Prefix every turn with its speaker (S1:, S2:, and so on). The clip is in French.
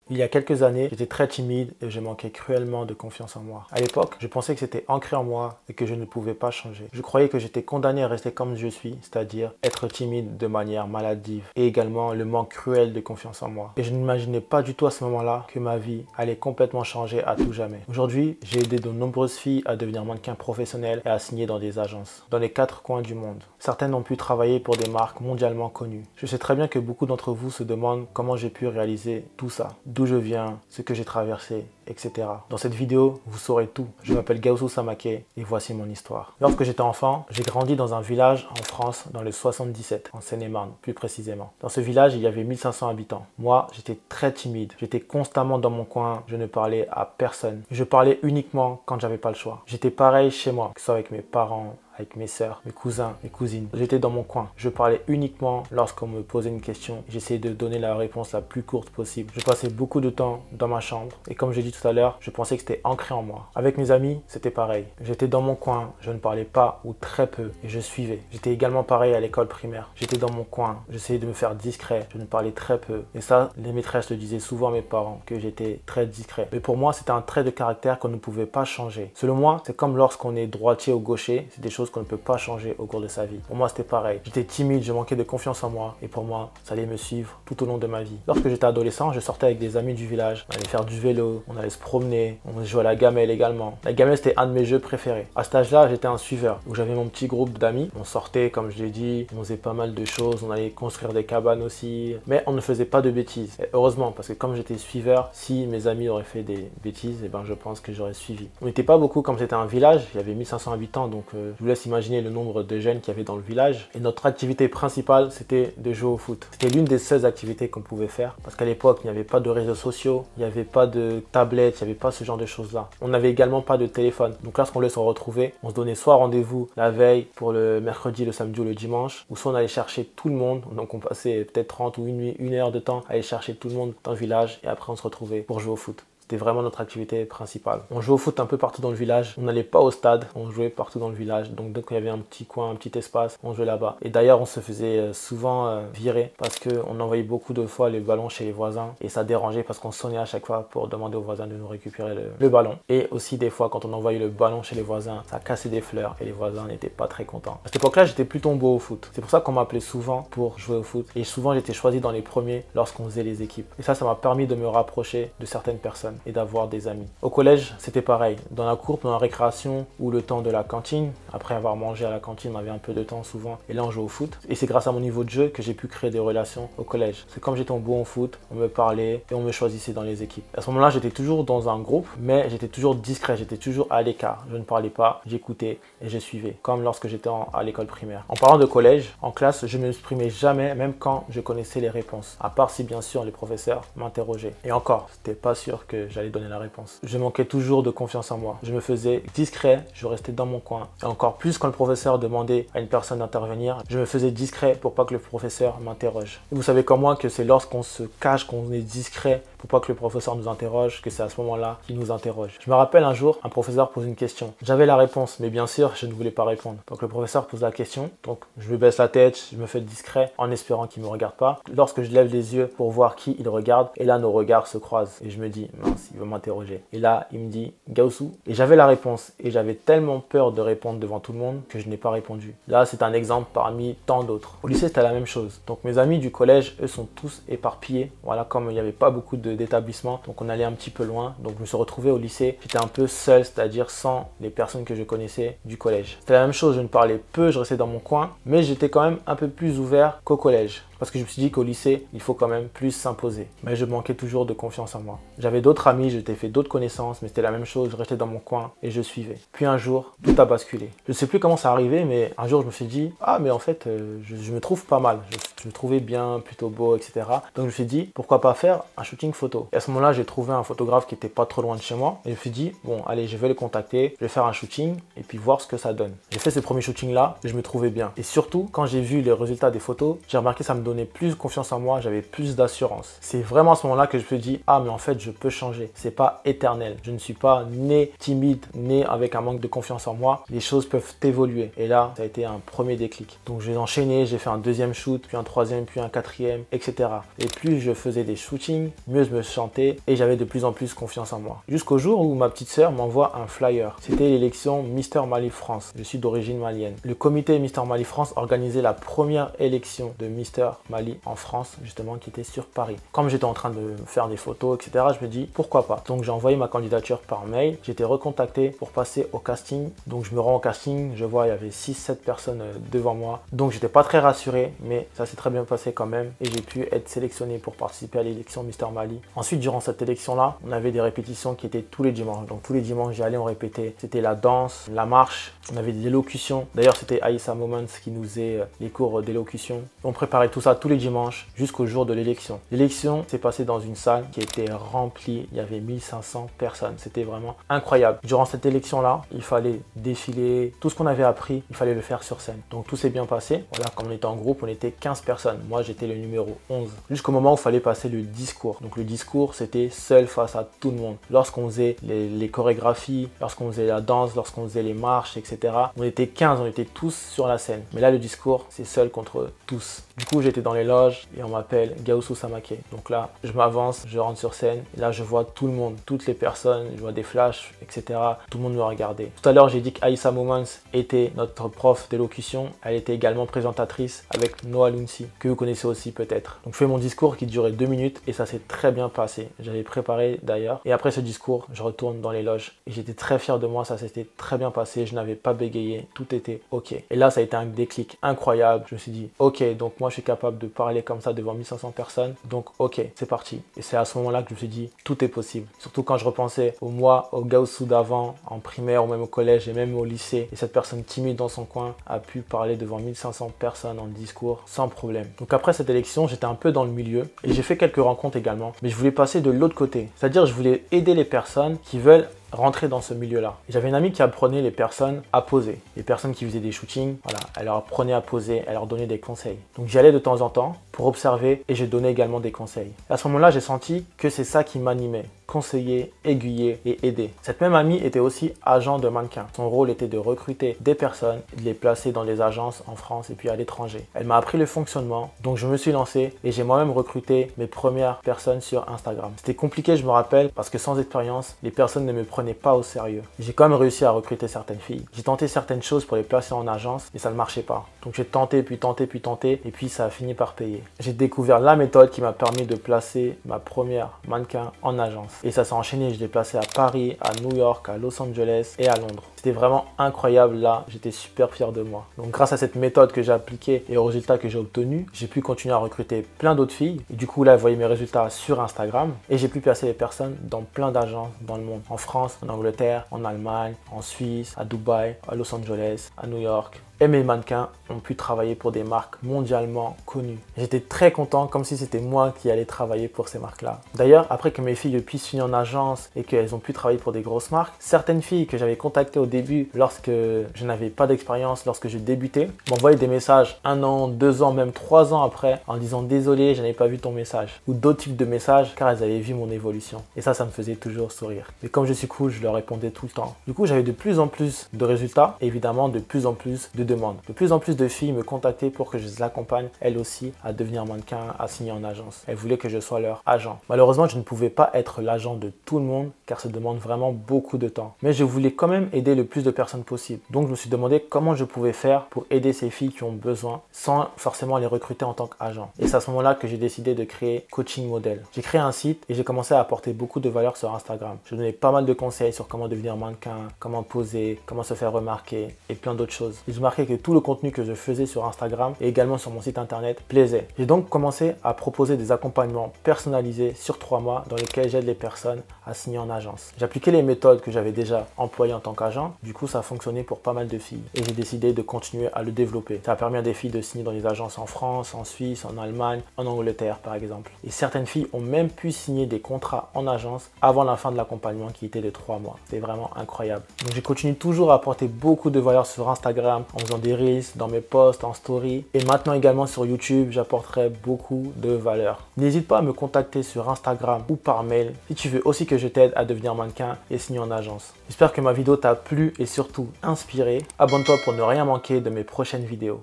S1: Il y a quelques années, j'étais très timide et je manquais cruellement de confiance en moi. À l'époque, je pensais que c'était ancré en moi et que je ne pouvais pas changer. Je croyais que j'étais condamné à rester comme je suis, c'est-à-dire être timide de manière maladive et également le manque cruel de confiance en moi. Et je n'imaginais pas du tout à ce moment-là que ma vie allait complètement changer à tout jamais. Aujourd'hui, j'ai aidé de nombreuses filles à devenir mannequins professionnels et à signer dans des agences, dans les 4 coins du monde. Certaines ont pu travailler pour des marques mondialement connues. Je sais très bien que beaucoup d'entre vous se demandent comment j'ai pu réaliser tout ça. D'où je viens, ce que j'ai traversé, etc. Dans cette vidéo, vous saurez tout. Je m'appelle Gaoussou Samaké et voici mon histoire. Lorsque j'étais enfant, j'ai grandi dans un village en France, dans le 77, en Seine-et-Marne, plus précisément. Dans ce village, il y avait 1500 habitants. Moi, j'étais très timide. J'étais constamment dans mon coin. Je ne parlais à personne. Je parlais uniquement quand j'avais pas le choix. J'étais pareil chez moi, que ce soit avec mes parents, avec mes sœurs, mes cousins, mes cousines. J'étais dans mon coin. Je parlais uniquement lorsqu'on me posait une question. J'essayais de donner la réponse la plus courte possible. Je passais beaucoup de temps dans ma chambre et comme j'ai dit tout à l'heure, je pensais que c'était ancré en moi. Avec mes amis, c'était pareil. J'étais dans mon coin, je ne parlais pas ou très peu et je suivais. J'étais également pareil à l'école primaire. J'étais dans mon coin, j'essayais de me faire discret, je ne parlais très peu. Et ça, les maîtresses le disaient souvent à mes parents, que j'étais très discret. Mais pour moi, c'était un trait de caractère qu'on ne pouvait pas changer. Selon moi, c'est comme lorsqu'on est droitier ou gaucher, c'est des choses qu'on ne peut pas changer au cours de sa vie. Pour moi, c'était pareil. J'étais timide, je manquais de confiance en moi et pour moi, ça allait me suivre tout au long de ma vie. Lorsque j'étais adolescent, je sortais avec des amis du village. On allait faire du vélo, on allait se promener, on jouait à la gamelle également. La gamelle, c'était un de mes jeux préférés. À cet âge-là, j'étais un suiveur où j'avais mon petit groupe d'amis. On sortait, comme je l'ai dit, on faisait pas mal de choses, on allait construire des cabanes aussi, mais on ne faisait pas de bêtises. Et heureusement, parce que comme j'étais suiveur, si mes amis auraient fait des bêtises, et ben je pense que j'aurais suivi. On n'était pas beaucoup comme c'était un village, il y avait 1500 habitants, donc je vous laisse imaginer le nombre de jeunes qu'il y avait dans le village. Et notre activité principale, c'était de jouer au foot. C'était l'une des seules activités qu'on pouvait faire parce qu'à l'époque, il n'y avait pas de réseaux sociaux, il n'y avait pas de tablettes, il n'y avait pas ce genre de choses-là. On n'avait également pas de téléphone. Donc lorsqu'on voulait se retrouver, on se donnait soit rendez-vous la veille pour le mercredi, le samedi ou le dimanche, ou soit on allait chercher tout le monde. Donc on passait peut-être 30 ou une heure de temps à aller chercher tout le monde dans le village et après on se retrouvait pour jouer au foot. C'était vraiment notre activité principale. On jouait au foot un peu partout dans le village. On n'allait pas au stade, on jouait partout dans le village. Donc dès qu'il y avait un petit coin, un petit espace, on jouait là-bas. Et d'ailleurs, on se faisait souvent virer parce qu'on envoyait beaucoup de fois les ballons chez les voisins. Et ça dérangeait parce qu'on sonnait à chaque fois pour demander aux voisins de nous récupérer le ballon. Et aussi des fois, quand on envoyait le ballon chez les voisins, ça cassait des fleurs et les voisins n'étaient pas très contents. À cette époque-là, j'étais plutôt beau au foot. C'est pour ça qu'on m'appelait souvent pour jouer au foot. Et souvent, j'étais choisi dans les premiers lorsqu'on faisait les équipes. Et ça m'a permis de me rapprocher de certaines personnes et d'avoir des amis. Au collège, c'était pareil. Dans la cour, pendant la récréation ou le temps de la cantine, après avoir mangé à la cantine, on avait un peu de temps souvent et là on jouait au foot. Et c'est grâce à mon niveau de jeu que j'ai pu créer des relations au collège. C'est comme j'étais bon au foot, on me parlait et on me choisissait dans les équipes. À ce moment-là, j'étais toujours dans un groupe, mais j'étais toujours discret, j'étais toujours à l'écart. Je ne parlais pas, j'écoutais et je suivais, comme lorsque j'étais à l'école primaire. En parlant de collège, en classe, je ne m'exprimais jamais, même quand je connaissais les réponses. À part si bien sûr les professeurs m'interrogeaient. Et encore, c'était pas sûr que j'allais donner la réponse. Je manquais toujours de confiance en moi. Je me faisais discret, je restais dans mon coin. Et encore plus quand le professeur demandait à une personne d'intervenir, je me faisais discret pour pas que le professeur m'interroge. Et vous savez comme moi que c'est lorsqu'on se cache, qu'on est discret pour pas que le professeur nous interroge, que c'est à ce moment-là qu'il nous interroge. Je me rappelle un jour, un professeur pose une question. J'avais la réponse, mais bien sûr, je ne voulais pas répondre. Donc le professeur pose la question, donc je me baisse la tête, je me fais discret en espérant qu'il me regarde pas. Lorsque je lève les yeux pour voir qui il regarde, et là nos regards se croisent et je me dis mince, il veut m'interroger. Et là, il me dit Gaoussou. Et j'avais la réponse. Et j'avais tellement peur de répondre devant tout le monde que je n'ai pas répondu. Là, c'est un exemple parmi tant d'autres. Au lycée, c'était la même chose. Donc mes amis du collège, eux, sont tous éparpillés. Voilà, comme il n'y avait pas beaucoup d'établissements, donc on allait un petit peu loin. Donc je me suis retrouvé au lycée. J'étais un peu seul, c'est-à-dire sans les personnes que je connaissais du collège. C'était la même chose. Je ne parlais peu, je restais dans mon coin. Mais j'étais quand même un peu plus ouvert qu'au collège. Parce que je me suis dit qu'au lycée, il faut quand même plus s'imposer. Mais je manquais toujours de confiance en moi. J'avais d'autres amis, je t'ai fait d'autres connaissances, mais c'était la même chose, je restais dans mon coin et je suivais. Puis un jour, tout a basculé. Je ne sais plus comment ça arrivé, mais un jour je me suis dit, ah mais en fait, je me trouve pas mal. Je me trouvais bien, plutôt beau, etc. Donc je me suis dit, pourquoi pas faire un shooting photo. Et à ce moment-là, j'ai trouvé un photographe qui était pas trop loin de chez moi. Et je me suis dit, bon, allez, je vais le contacter, je vais faire un shooting et puis voir ce que ça donne. J'ai fait ce premier shooting-là et je me trouvais bien. Et surtout, quand j'ai vu les résultats des photos, j'ai remarqué que ça me donnait plus confiance en moi, j'avais plus d'assurance. C'est vraiment à ce moment-là que je me dis, ah mais en fait je peux changer, c'est pas éternel. Je ne suis pas né timide, né avec un manque de confiance en moi, les choses peuvent évoluer. Et là, ça a été un premier déclic. Donc j'ai enchaîné, j'ai fait un deuxième shoot, puis un troisième, puis un quatrième, etc. Et plus je faisais des shootings, mieux je me sentais et j'avais de plus en plus confiance en moi. Jusqu'au jour où ma petite sœur m'envoie un flyer. C'était l'élection Mister Mali France. Je suis d'origine malienne. Le comité Mister Mali France organisait la première élection de Mister Mali en France, justement, qui était sur Paris. Comme j'étais en train de faire des photos, etc., je me dis pourquoi pas. Donc j'ai envoyé ma candidature par mail. J'ai été recontacté pour passer au casting. Donc je me rends au casting, je vois il y avait 6-7 personnes devant moi. Donc j'étais pas très rassuré, mais ça s'est très bien passé quand même et j'ai pu être sélectionné pour participer à l'élection Mister Mali. Ensuite, durant cette élection-là, on avait des répétitions qui étaient tous les dimanches. Donc tous les dimanches, j'y allais, on répétait. C'était la danse, la marche, on avait des élocutions. D'ailleurs, c'était Aïssa Moments qui nous faisait les cours d'élocution. On préparait tout ça tous les dimanches jusqu'au jour de l'élection. L'élection s'est passée dans une salle qui était remplie. Il y avait 1500 personnes. C'était vraiment incroyable. Durant cette élection-là, il fallait défiler. Tout ce qu'on avait appris, il fallait le faire sur scène. Donc tout s'est bien passé. Voilà, comme on était en groupe, on était 15 personnes. Moi, j'étais le numéro 11. Jusqu'au moment où il fallait passer le discours. Donc le discours, c'était seul face à tout le monde. Lorsqu'on faisait les chorégraphies, lorsqu'on faisait la danse, lorsqu'on faisait les marches, etc. On était 15, on était tous sur la scène. Mais là, le discours, c'est seul contre tous. Du coup, j'étais dans les loges et on m'appelle Gaoussou Samake. Donc là, je m'avance, je rentre sur scène. Et là, je vois tout le monde, toutes les personnes, je vois des flashs, etc. Tout le monde me regardait. Tout à l'heure, j'ai dit qu'Aïssa Moments était notre prof d'élocution. Elle était également présentatrice avec Noah Lounsi, que vous connaissez aussi peut-être. Donc, je fais mon discours qui durait 2 minutes et ça s'est très bien passé. J'avais préparé d'ailleurs. Et après ce discours, je retourne dans les loges et j'étais très fier de moi. Ça s'était très bien passé. Je n'avais pas bégayé. Tout était OK. Et là, ça a été un déclic incroyable. Je me suis dit, OK, donc moi, je suis capable de parler comme ça devant 1500 personnes. Donc, OK, c'est parti. Et c'est à ce moment-là que je me suis dit, tout est possible. Surtout quand je repensais au moi, au Gaoussou d'avant, en primaire ou même au collège et même au lycée. Et cette personne timide dans son coin a pu parler devant 1500 personnes en discours sans problème. Donc après cette élection, j'étais un peu dans le milieu et j'ai fait quelques rencontres également. Mais je voulais passer de l'autre côté. C'est-à-dire, je voulais aider les personnes qui veulent rentrer dans ce milieu-là. J'avais une amie qui apprenait les personnes à poser. Les personnes qui faisaient des shootings, voilà, elle leur apprenait à poser, elle leur donnait des conseils. Donc j'y allais de temps en temps pour observer et je donnais également des conseils. Et à ce moment-là, j'ai senti que c'est ça qui m'animait. Conseiller, aiguiller et aider. Cette même amie était aussi agent de mannequin. Son rôle était de recruter des personnes, de les placer dans des agences en France et puis à l'étranger. Elle m'a appris le fonctionnement, donc je me suis lancé et j'ai moi-même recruté mes premières personnes sur Instagram. C'était compliqué, je me rappelle, parce que sans expérience, les personnes ne me prenaient pas au sérieux. J'ai quand même réussi à recruter certaines filles. J'ai tenté certaines choses pour les placer en agence et ça ne marchait pas. Donc j'ai tenté, puis tenté, puis tenté et puis ça a fini par payer. J'ai découvert la méthode qui m'a permis de placer ma première mannequin en agence. Et ça s'est enchaîné, je l'ai placé à Paris, à New York, à Los Angeles et à Londres. C'était vraiment incroyable là, j'étais super fier de moi. Donc grâce à cette méthode que j'ai appliquée et aux résultats que j'ai obtenus, j'ai pu continuer à recruter plein d'autres filles. Et du coup là, vous voyez mes résultats sur Instagram et j'ai pu placer les personnes dans plein d'agences dans le monde. En France, en Angleterre, en Allemagne, en Suisse, à Dubaï, à Los Angeles, à New York. Et mes mannequins ont pu travailler pour des marques mondialement connues. J'étais très content, comme si c'était moi qui allais travailler pour ces marques-là. D'ailleurs, après que mes filles puissent finir en agence et qu'elles ont pu travailler pour des grosses marques, certaines filles que j'avais contactées au début lorsque je n'avais pas d'expérience, lorsque je débutais, m'envoyaient des messages 1 an, 2 ans, même 3 ans après en disant désolé, je n'avais pas vu ton message. Ou d'autres types de messages car elles avaient vu mon évolution. Et ça me faisait toujours sourire. Mais comme je suis cool, je leur répondais tout le temps. Du coup, j'avais de plus en plus de résultats et évidemment de plus en plus de demandes. De plus en plus de filles me contactaient pour que je les accompagne, elles aussi, à devenir mannequin, à signer en agence. Elles voulaient que je sois leur agent. Malheureusement, je ne pouvais pas être l'agent de tout le monde car ça demande vraiment beaucoup de temps. Mais je voulais quand même aider le plus de personnes possible. Donc, je me suis demandé comment je pouvais faire pour aider ces filles qui ont besoin sans forcément les recruter en tant qu'agent. Et c'est à ce moment-là que j'ai décidé de créer Coaching Model. J'ai créé un site et j'ai commencé à apporter beaucoup de valeur sur Instagram. Je donnais pas mal de conseils sur comment devenir mannequin, comment poser, comment se faire remarquer et plein d'autres choses. Et je remarquais que tout le contenu que je faisais sur Instagram et également sur mon site internet plaisait. J'ai donc commencé à proposer des accompagnements personnalisés sur 3 mois dans lesquels j'aide les personnes à signer en agence. J'appliquais les méthodes que j'avais déjà employées en tant qu'agent. Du coup, ça a fonctionné pour pas mal de filles et j'ai décidé de continuer à le développer. Ça a permis à des filles de signer dans des agences en France, en Suisse, en Allemagne, en Angleterre par exemple. Et certaines filles ont même pu signer des contrats en agence avant la fin de l'accompagnement qui était de 3 mois. C'est vraiment incroyable. Donc, je continue toujours à apporter beaucoup de valeur sur Instagram en faisant des reels, dans mes posts, en story. Et maintenant également sur YouTube, j'apporterai beaucoup de valeur. N'hésite pas à me contacter sur Instagram ou par mail si tu veux aussi que je t'aide à devenir mannequin et signer en agence. J'espère que ma vidéo t'a plu et surtout inspiré. Abonne-toi pour ne rien manquer de mes prochaines vidéos.